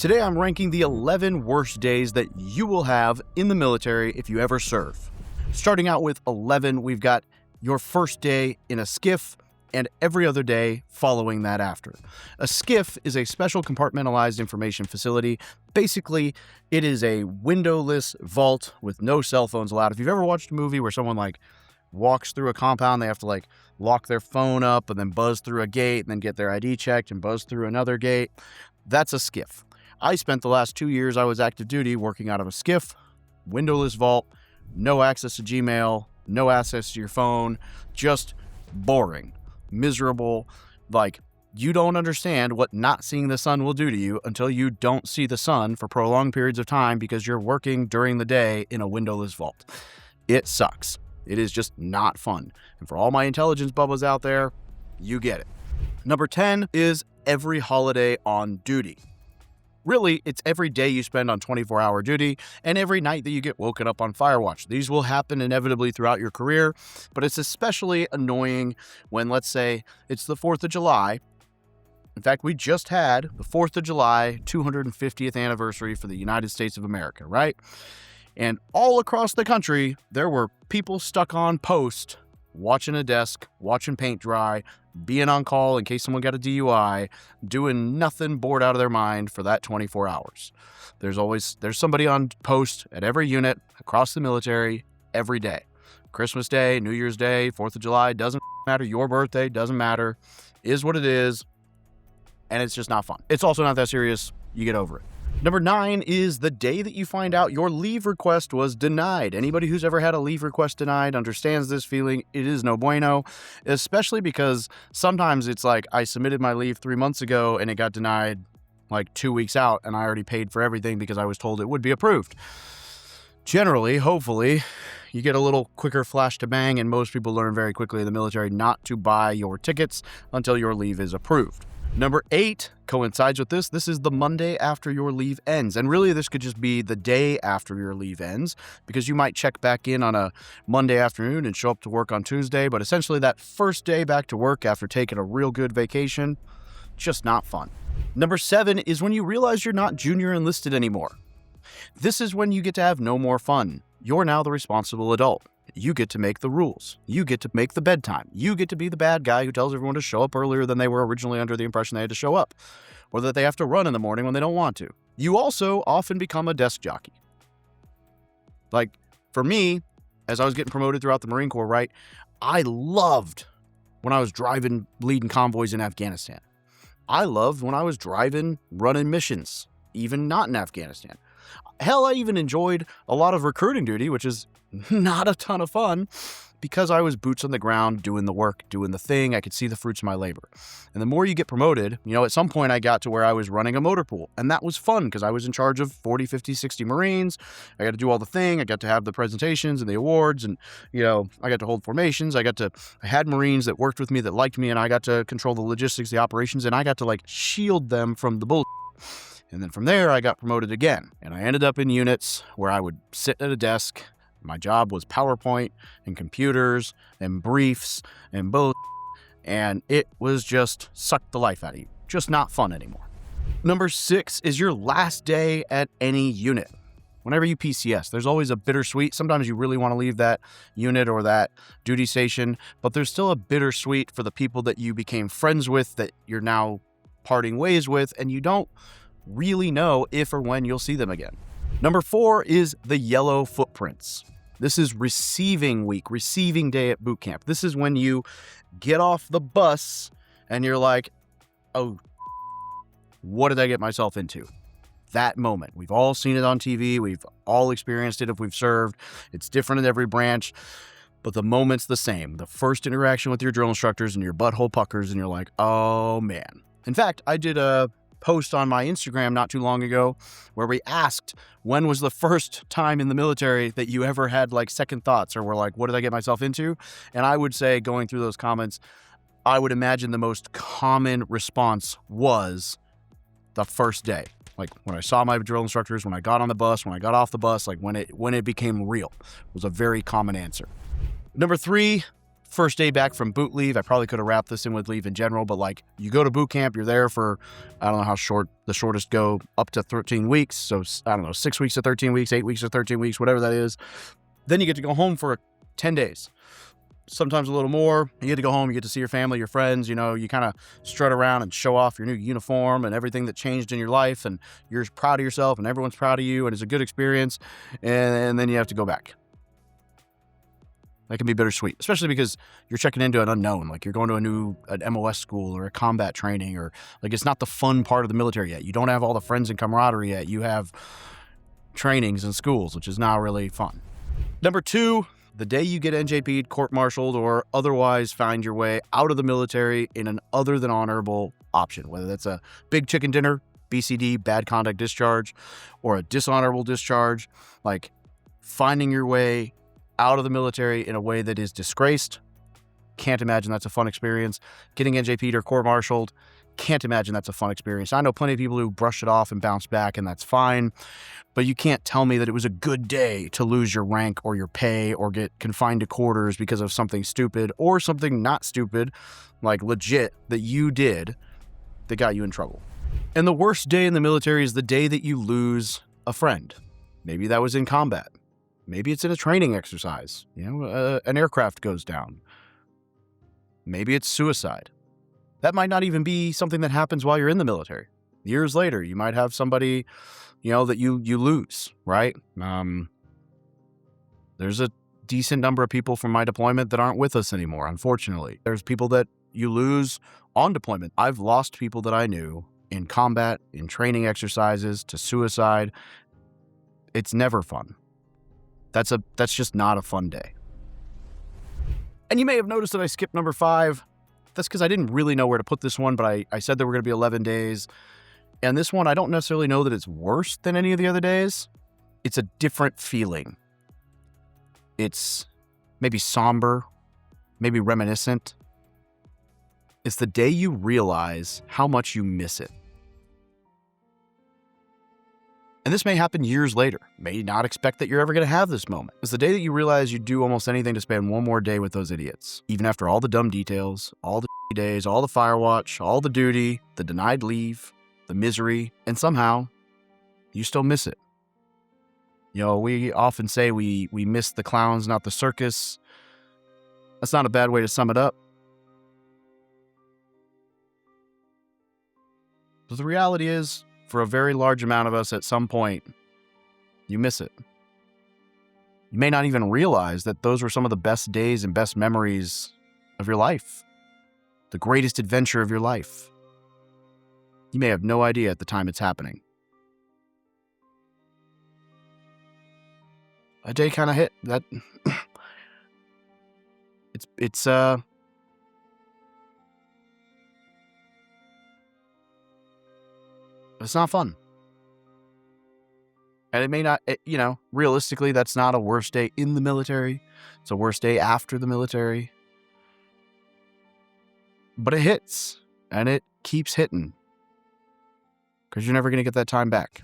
Today I'm ranking the 11 worst days that you will have in the military if you ever serve. Starting out with 11, we've got your first day in a SCIF and every other day following that after. A SCIF is a special compartmentalized information facility. Basically, it is a windowless vault with no cell phones allowed. If you've ever watched a movie where someone walks through a compound, they have to lock their phone up and then buzz through a gate and then get their ID checked and buzz through another gate, that's a SCIF. I spent the last 2 years I was active duty working out of a SCIF, windowless vault, no access to Gmail, no access to your phone, just boring, miserable. You don't understand what not seeing the sun will do to you until you don't see the sun for prolonged periods of time because you're working during the day in a windowless vault. It sucks. It is just not fun. And for all my intelligence bubbas out there, you get it. Number 10 is every holiday on duty. Really, it's every day you spend on 24-hour duty and every night that you get woken up on fire watch. These will happen inevitably throughout your career, but it's especially annoying when, let's say, it's the 4th of July. In fact, we just had the 4th of July 250th anniversary for the United States of America, right? And all across the country, there were people stuck on post, watching a desk, watching paint dry, being on call in case someone got a DUI, doing nothing, bored out of their mind for that 24 hours. There's somebody on post at every unit across the military every day. Christmas Day, New Year's Day, 4th of July, doesn't matter. Your birthday, doesn't matter. Is what it is. And it's just not fun. It's also not that serious. You get over it. Number 9 is the day that you find out your leave request was denied. Anybody who's ever had a leave request denied understands this feeling. It is no bueno, especially because sometimes it's I submitted my leave 3 months ago and it got denied 2 weeks out and I already paid for everything because I was told it would be approved. Generally, hopefully, you get a little quicker flash to bang, and most people learn very quickly in the military not to buy your tickets until your leave is approved. Number 8 coincides with this. This is the Monday after your leave ends. And really, this could just be the day after your leave ends because you might check back in on a Monday afternoon and show up to work on Tuesday. But essentially, that first day back to work after taking a real good vacation, just not fun. Number 7 is when you realize you're not junior enlisted anymore. This is when you get to have no more fun. You're now the responsible adult. You get to make the rules. You get to make the bedtime. You get to be the bad guy who tells everyone to show up earlier than they were originally under the impression they had to show up, or that they have to run in the morning when they don't want to. You also often become a desk jockey. For me, as I was getting promoted throughout the Marine Corps, right, I loved when I was driving, leading convoys in Afghanistan. I loved when I was driving, running missions, even not in Afghanistan. Hell, I even enjoyed a lot of recruiting duty, which is not a ton of fun, because I was boots on the ground, doing the work, doing the thing. I could see the fruits of my labor. And the more you get promoted, at some point I got to where I was running a motor pool, and that was fun because I was in charge of 40, 50, 60 Marines. I got to do all the thing. I got to have the presentations and the awards, and, I got to hold formations. I had Marines that worked with me that liked me, and I got to control the logistics, the operations, and I got to shield them from the bullshit. And then from there, I got promoted again, and I ended up in units where I would sit at a desk. My job was PowerPoint and computers and briefs and bullshit, and it was just sucked the life out of you. Just not fun anymore. Number 6 is your last day at any unit. Whenever you PCS, there's always a bittersweet. Sometimes you really want to leave that unit or that duty station, but there's still a bittersweet for the people that you became friends with that you're now parting ways with, and you don't really know if or when you'll see them again. Number 4 is the yellow footprints. This is receiving week, receiving day at boot camp. This is when you get off the bus and you're like, oh, what did I get myself into? That moment. We've all seen it on TV. We've all experienced it if we've served. It's different in every branch, but the moment's the same. The first interaction with your drill instructors and your butthole puckers and you're like, oh man. In fact, I did a post on my Instagram not too long ago where we asked when was the first time in the military that you ever had second thoughts or were like, what did I get myself into? And I would say, going through those comments, I would imagine the most common response was the first day. When I saw my drill instructors, when I got on the bus, when I got off the bus, when it became real was a very common answer. Number 3, First day back from boot leave. I probably could have wrapped this in with leave in general, but like you go to boot camp, you're there for, I don't know how short the shortest go, up to 13 weeks. So I don't know, 6 weeks to 13 weeks, 8 weeks to 13 weeks, whatever that is. Then you get to go home for 10 days, sometimes a little more. You get to go home, you get to see your family, your friends, you know, you kind of strut around and show off your new uniform and everything that changed in your life. And you're proud of yourself and everyone's proud of you and it's a good experience. And then you have to go back. That can be bittersweet, especially because you're checking into an unknown. Like you're going to an MOS school or a combat training, or like it's not the fun part of the military yet. You don't have all the friends and camaraderie yet. You have trainings and schools, which is now really fun. Number 2, the day you get NJP'd, court-martialed, or otherwise find your way out of the military in an other than honorable option, whether that's a big chicken dinner, BCD, bad conduct discharge, or a dishonorable discharge, like finding your way out of the military in a way that is disgraced. Can't imagine that's a fun experience. Getting NJP'd or court-martialed, can't imagine that's a fun experience. I know plenty of people who brush it off and bounce back, and that's fine. But you can't tell me that it was a good day to lose your rank or your pay or get confined to quarters because of something stupid or something not stupid, like legit, that you did that got you in trouble. And the worst day in the military is the day that you lose a friend. Maybe that was in combat. Maybe it's in a training exercise. You know, an aircraft goes down. Maybe it's suicide. That might not even be something that happens while you're in the military. Years later, you might have somebody, you know, that you lose, right? There's a decent number of people from my deployment that aren't with us anymore, unfortunately. There's people that you lose on deployment. I've lost people that I knew in combat, in training exercises, to suicide. It's never fun. That's just not a fun day. And you may have noticed that I skipped number 5. That's because I didn't really know where to put this one, but I said there were going to be 11 days. And this one, I don't necessarily know that it's worse than any of the other days. It's a different feeling. It's maybe somber, maybe reminiscent. It's the day you realize how much you miss it. And this may happen years later. May not expect that you're ever going to have this moment. It's the day that you realize you'd do almost anything to spend one more day with those idiots. Even after all the dumb details, all the days, all the fire watch, all the duty, the denied leave, the misery, and somehow you still miss it. You know, we often say we miss the clowns, not the circus. That's not a bad way to sum it up. But the reality is, for a very large amount of us at some point, you miss it. You may not even realize that those were some of the best days and best memories of your life. The greatest adventure of your life. You may have no idea at the time it's happening. A day kind of hit that. It's not fun. And it may not, realistically, that's not a worst day in the military. It's a worst day after the military. But it hits, and it keeps hitting. Because you're never going to get that time back.